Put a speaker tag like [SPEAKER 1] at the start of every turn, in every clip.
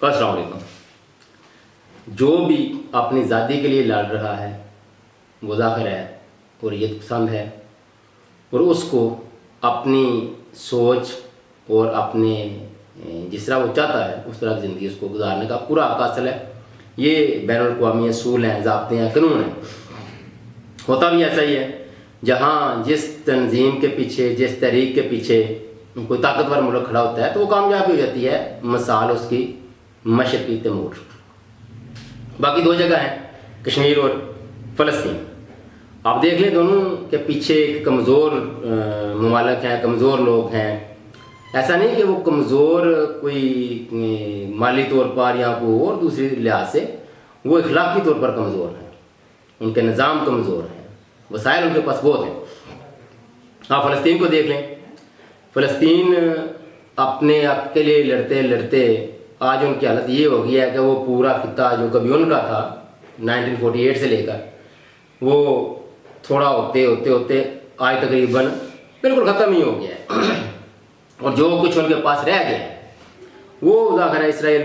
[SPEAKER 1] السلام علیکم۔ جو بھی اپنی آزادی کے لیے لڑ رہا ہے وہ ظاہر ہے حریت پسند ہے، اور اس کو اپنی سوچ اور اپنے جس طرح وہ چاہتا ہے اس طرح کی زندگی اس کو گزارنے کا پورا حق حاصل ہے۔ یہ بین الاقوامی اصول ہیں، ضابطے ہیں، قانون ہیں۔ ہوتا بھی ایسا ہی ہے، جہاں جس تنظیم کے پیچھے، جس تحریک کے پیچھے کوئی طاقتور ملک کھڑا ہوتا ہے تو وہ کامیاب ہو جاتی ہے۔ مثال اس کی مشرقی تیمور۔ باقی دو جگہ ہیں، کشمیر اور فلسطین۔ آپ دیکھ لیں دونوں کے پیچھے ایک کمزور ممالک ہیں، کمزور لوگ ہیں۔ ایسا نہیں کہ وہ کمزور کوئی مالی طور پر یا کوئی اور دوسری لحاظ سے، وہ اخلاقی طور پر کمزور ہیں، ان کے نظام کمزور ہیں، وسائل ان کے پاس بہت ہیں۔ آپ فلسطین کو دیکھ لیں، فلسطین اپنے حق کے لیے لڑتے لڑتے آج ان کی حالت یہ ہو گئی ہے کہ وہ پورا خطہ جو کبھی ان کا تھا 1948 سے لے کر، وہ تھوڑا ہوتے ہوتے ہوتے آج تقریباً بالکل ختم ہی ہو گیا ہے، اور جو کچھ ان کے پاس رہ گیا ہے وہ ظاہر ہے اسرائیل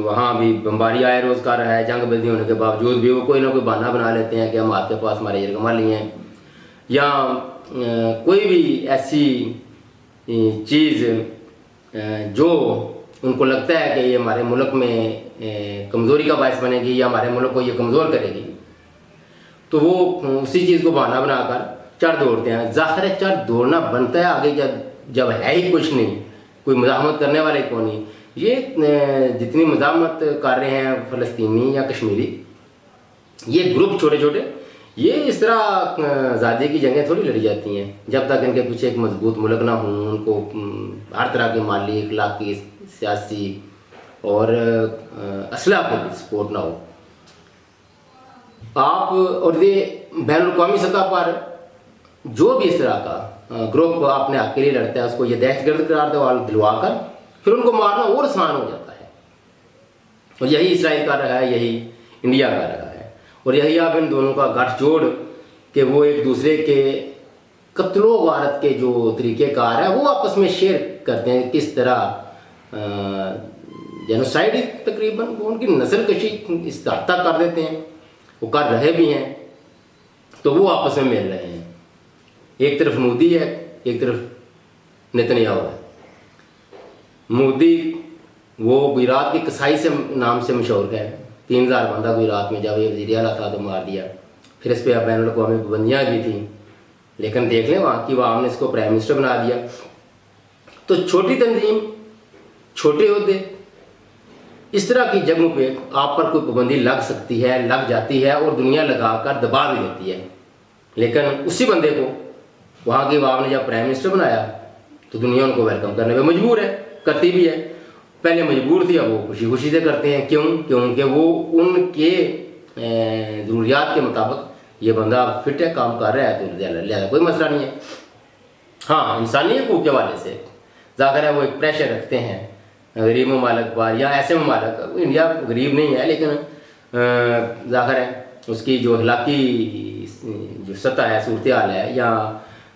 [SPEAKER 1] وہاں بھی بمباری آئے روز کر رہا ہے۔ جنگ بندی ہونے کے باوجود بھی وہ کوئی نہ کوئی بہانہ بنا لیتے ہیں کہ ہم آپ کے پاس ہمارے یرغمال نہیں ہیں، یا کوئی بھی ایسی چیز جو ان کو لگتا ہے کہ یہ ہمارے ملک میں کمزوری کا باعث بنے گی یا ہمارے ملک کو یہ کمزور کرے گی، تو وہ اسی چیز کو بہانہ بنا کر چڑھ دوڑتے ہیں۔ ظاہر ہے چڑھ دوڑنا بنتا ہے آگے جب ہے ہی کچھ نہیں، کوئی مزاحمت کرنے والے کو نہیں۔ یہ جتنی مزاحمت کر رہے ہیں فلسطینی یا کشمیری، یہ گروپ چھوٹے چھوٹے، یہ اس طرح آزادی کی جنگیں تھوڑی لڑی جاتی ہیں جب تک ان کے پیچھے ایک مضبوط ملک نہ ہوں، ان کو ہر طرح کے مالی، اخلاقی، سیاسی اور اسلحہ کو بھی سپورٹ نہ ہو۔ آپ اور یہ بین الاقوامی سطح پر جو بھی اس طرح کا گروپ اپنے حق کے لیے لڑتا ہے اس کو یہ دہشت گرد قرار دلوا کر پھر ان کو مارنا اور آسان ہو جاتا ہے، اور یہی اسرائیل کر رہا ہے، یہی انڈیا کر رہا ہے، اور یہی آپ ان دونوں کا گٹھ جوڑ کہ وہ ایک دوسرے کے قتل و غارت کے جو طریقہ کار ہیں وہ آپس میں شیئر کرتے ہیں، کس طرح جینوسائیڈ تقریباً ان کی نسل کشی اس حد تک کر دیتے ہیں، وہ کر رہے بھی ہیں، تو وہ آپس میں مل رہے ہیں۔ ایک طرف مودی ہے، ایک طرف نتنیاہو ہے۔ مودی وہ گجرات کی کسائی سے نام سے مشہور ہے، 3000 بندہ گجرات میں جب یہ وزیر اعلیٰ تھا تو مار دیا، پھر اس پہ اب بین الاقوامی پابندیاں بھی تھیں، لیکن دیکھ لیں وہاں کی عوام نے اس کو پرائم منسٹر بنا دیا۔ تو چھوٹی تنظیم، چھوٹے عہدے، اس طرح کی جگہوں پہ آپ پر کوئی پابندی لگ سکتی ہے، لگ جاتی ہے، اور دنیا لگا کر دبا بھی دیتی ہے، لیکن اسی بندے کو وہاں کی عوام نے جب پرائم منسٹر بنایا تو دنیا ان کو ویلکم کرنے پہ مجبور ہے، کرتی بھی ہے۔ پہلے مجبور تھی، اب وہ خوشی خوشی سے کرتے ہیں۔ کیوں؟ کیونکہ وہ ان کے ضروریات کے مطابق یہ بندہ فٹ ہے، کام کر رہا ہے، تو لہٰذا کوئی مسئلہ نہیں ہے۔ ہاں، انسانی حقوق کے حوالے سے ظاہر ہے وہ ایک پریشر رکھتے ہیں غریب ممالک پر، یا ایسے ممالک، انڈیا غریب نہیں ہے لیکن ظاہر ہے اس کی جو اخلاقی جو سطح ہے، صورتحال ہے، یا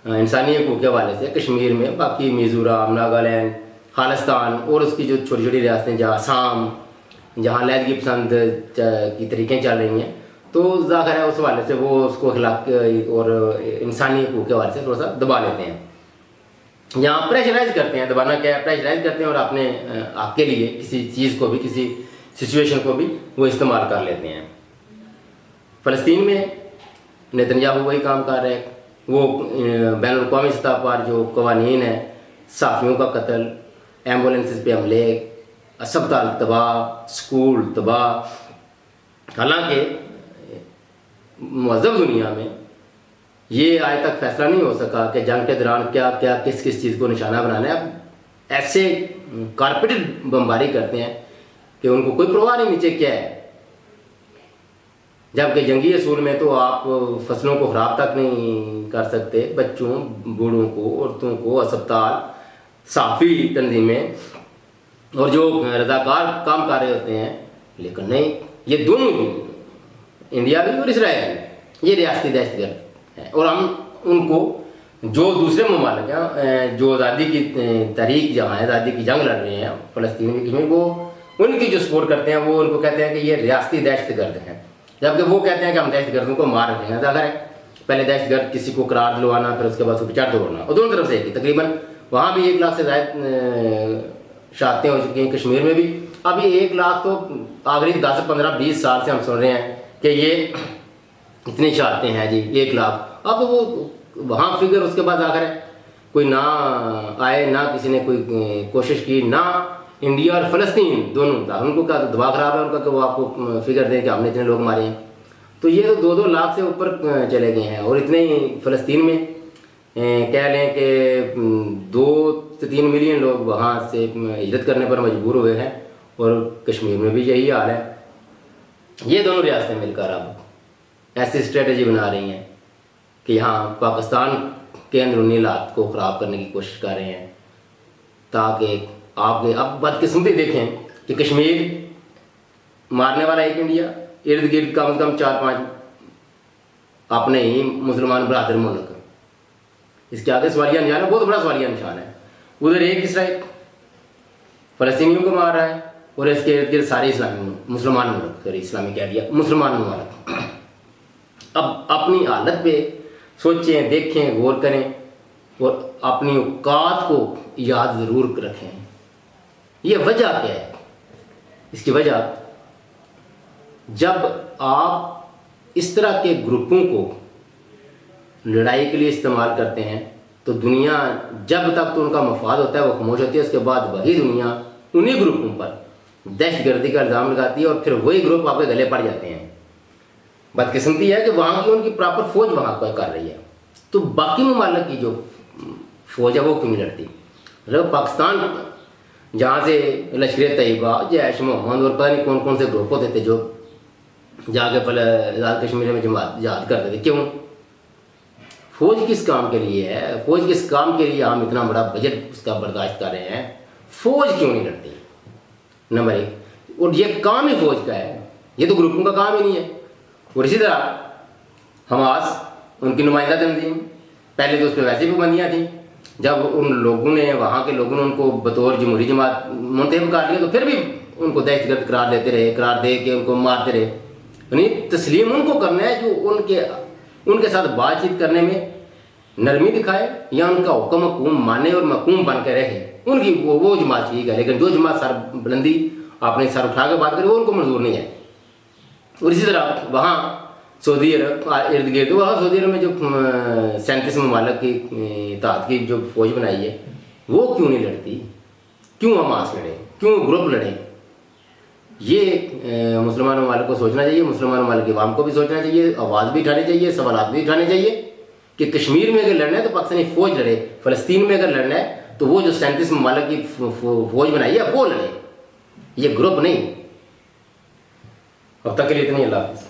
[SPEAKER 1] انسانی حقوق کے حوالے سے کشمیر میں، باقی میزورم، ناگالینڈ، خالستان اور اس کی جو چھوٹی چھوٹی ریاستیں، جہاں آسام، جہاں علیحدگی پسند کی طریقیں چل رہی ہیں، تو ظاہر ہے اس حوالے سے وہ اس کو اخلاق اور انسانی حقوق کے حوالے سے تھوڑا سا دبا لیتے ہیں، یہاں پریشرائز کرتے ہیں۔ دبانا کیا ہے؟ پریشرائز کرتے ہیں، اور اپنے حق کے لیے کسی چیز کو بھی، کسی سچویشن کو بھی وہ استعمال کر لیتے ہیں۔ فلسطین میں نتنیاہو وہی کام کر رہے ہیں، وہ بین الاقوامی سطح پر جو قوانین ہیں، صحافیوں کا قتل، ایمبولینسز پہ حملے، اسپتال تباہ، سکول تباہ، حالانکہ مہذب دنیا میں یہ آج تک فیصلہ نہیں ہو سکا کہ جنگ کے دوران کیا کیا کس کس چیز کو نشانہ بنانا ہے۔ اب ایسے کارپیٹڈ بمباری کرتے ہیں کہ ان کو کوئی پرواہ نہیں نیچے کیا ہے، جبکہ جنگی اصول میں تو آپ فصلوں کو خراب تک نہیں کر سکتے، بچوں، بوڑھوں کو، عورتوں کو، اسپتال، صحافی تنظیمیں اور جو رضاکار کام کر رہے ہوتے ہیں، لیکن نہیں، یہ دونوں ہی، انڈیا بھی اور اسرائیل بھی، یہ ریاستی دہشت گرد ہے، اور ہم ان کو جو دوسرے ممالک ہیں جو آزادی کی تحریک جہاں ہے، آزادی کی جنگ لڑ رہے ہیں، فلسطین میں، کشمیر، وہ ان کی جو سپورٹ کرتے ہیں وہ ان کو کہتے ہیں کہ یہ ریاستی دہشت گرد ہیں، جبکہ وہ کہتے ہیں کہ ہم دہشت گردوں کو مار رہے ہیں. ظاہر ہے پہلے دہشت گرد کسی کو قرار دلوانا، پھر اس کے بعد اس کو پچاڑ توڑنا، اور دونوں طرف سے ایک ہی. تقریباً وہاں بھی 1 لاکھ سے زائد شہادتیں ہو چکی ہیں، کشمیر میں بھی ابھی 1 لاکھ تو آخری 10 15 20 سال سے ہم سن رہے ہیں کہ یہ اتنی شہادتیں ہیں جی 1 لاکھ. اب وہ وہاں فگر اس کے بعد آخر ہے کوئی نہ آئے، نہ کسی نے کوئی کوشش کی، نہ انڈیا اور فلسطین دونوں تھا، ان کو کیا دباؤ خراب ہے ان کا کہ وہ آپ کو فگر دیں کہ ہم نے اتنے لوگ مارے ہیں. تو یہ تو 2 لاکھ سے اوپر چلے گئے ہیں. اور اتنے ہی فلسطین میں کہہ لیں کہ 2 سے 3 ملین لوگ وہاں سے ہجرت کرنے پر مجبور ہوئے ہیں، اور کشمیر میں بھی یہی حال ہے. یہ دونوں ریاستیں مل کر اب ایسی اسٹریٹجی بنا رہی ہیں کہ یہاں پاکستان کے اندرونی حالات کو خراب کرنے کی کوشش کر رہے ہیں، تاکہ آپ کے اب بدقسمتی دیکھیں کہ کشمیر مارنے والا ایک انڈیا، ارد گرد کم از کم 4-5 اپنے ہی مسلمان برادر ملک. اس کے آگے سوالیہ نشان ہے، بہت بڑا سوالیہ نشان ہے. ادھر ایک اسرائیل فلسطینیوں کو مار رہا ہے، اور اس کے ارد گرد سارے اسلامی مسلمان ملک، سوری اسلامی کہہ دیا، مسلمان ممالک. اب اپنی حالت پہ سوچیں، دیکھیں، غور کریں، اور اپنی اوقات کو یاد ضرور رکھیں. یہ وجہ کیا ہے؟ اس کی وجہ جب آپ اس طرح کے گروپوں کو لڑائی کے لیے استعمال کرتے ہیں تو دنیا جب تک تو ان کا مفاد ہوتا ہے وہ خاموش ہوتی ہے، اس کے بعد وہی دنیا انہی گروپوں پر دہشت گردی کا الزام لگاتی ہے، اور پھر وہی گروپ آپ کے گلے پڑ جاتے ہیں. بدقسمتی ہے کہ وہاں کی ان کی پراپر فوج وہاں پر کر رہی ہے، تو باقی ممالک کی جو فوج ہے وہ کیوں نہیں لڑتی؟ مطلب پاکستان جہاں سے لشکر طیبہ، جیش محمد اور پتہ نہیں کون کون سے گروپ ہوتے تھے جو جا کے آزاد کشمیر میں جہاد کرتے تھے، کیوں؟ فوج کس کام کے لیے ہے؟ فوج کس کام کے لیے ہم اتنا بڑا بجٹ اس کا برداشت کر رہے ہیں؟ فوج کیوں نہیں لڑتی؟ نمبر 1. اور یہ کام ہی فوج کا ہے، یہ تو گروپوں کا کام ہی نہیں ہے. اور اسی طرح حماس، ان کی نمائندہ تنظیم، پہلے تو اس پہ ویسے بھی پابندیاں تھیں، جب ان لوگوں نے وہاں کے لوگوں نے ان کو بطور جمہوری جماعت منتخب کر لیا تو پھر بھی ان کو دہشت گرد قرار دیتے رہے، قرار دے کے ان کو مارتے رہے. یعنی تسلیم ان کو کرنا ہے جو ان کے ساتھ بات چیت کرنے میں نرمی دکھائے، یا ان کا حکم حکوم مانے اور محکوم بن کے رہے. ان کی وہ جماعت ٹھیک ہے، لیکن جو جماعت سر بلندی اپنے سر اٹھا کے بات کرے وہ ان کو منظور نہیں ہے. اور اسی طرح وہاں سعودی عرب ارد گرد، وہاں سعودی عرب میں جو 37 ممالک کی اتحاد کی جو فوج بنائی ہے وہ کیوں نہیں لڑتی؟ کیوں حماس لڑے؟ کیوں گروپ لڑے؟ یہ مسلمان ممالک کو سوچنا چاہیے، مسلمان ممالک کی عوام کو بھی سوچنا چاہیے، آواز بھی اٹھانی چاہیے، سوالات بھی اٹھانے چاہیے کہ کشمیر میں اگر لڑنا ہے تو پاکستانی فوج لڑے، فلسطین میں اگر لڑنا ہے تو وہ جو 37 ممالک کی فوج بنائی ہے وہ لڑے، یہ گروپ نہیں. اب تک کے لیے اتنی. اللہ حافظ.